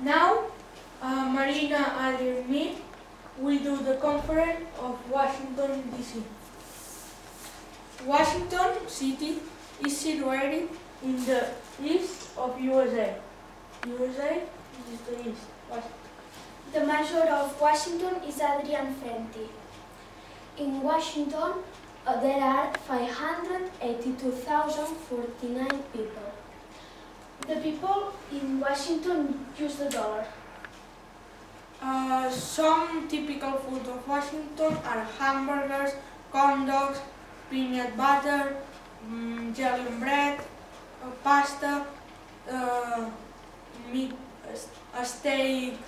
Now, Marina and me will do the conference of Washington, D.C. Washington City is situated in the east of USA. USA is the east. The mayor of Washington is Adrian Fenty. In Washington, there are 582,049 people. The people in Washington use the dollar. Some typical food of Washington are hamburgers, corn dogs, peanut butter, jelly and bread, pasta, meat, a steak,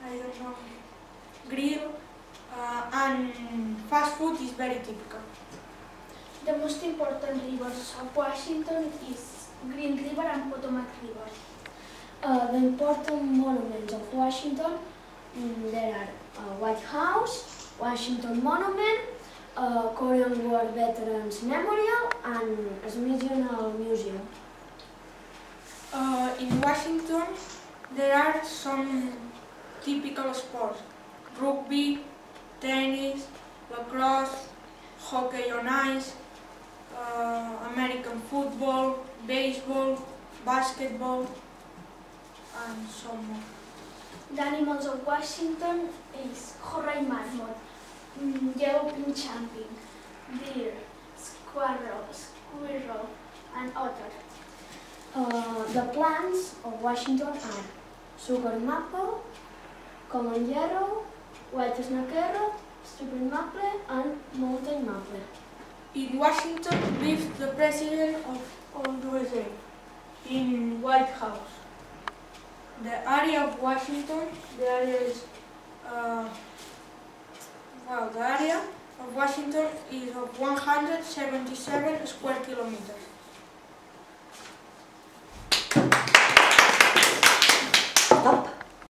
I don't know, grill, and fast food is very typical. The most important rivers of Washington is Green River and Potomac River. The important monuments of Washington, there are White House, Washington Monument, Korean War Veterans Memorial, and Smithsonian Museum. In Washington, there are some typical sports: rugby, tennis, lacrosse, hockey on ice, American football, baseball, basketball, and some more. The animals of Washington is Horsey Marmot, Yellow-Pin Champing, deer, squirrel, and otter. The plants of Washington are sugar maple, common yarrow, white snake, stupid maple, and mountain maple. In Washington lives the President of USA in White House. The area of Washington, the area of Washington is of 177 square kilometers.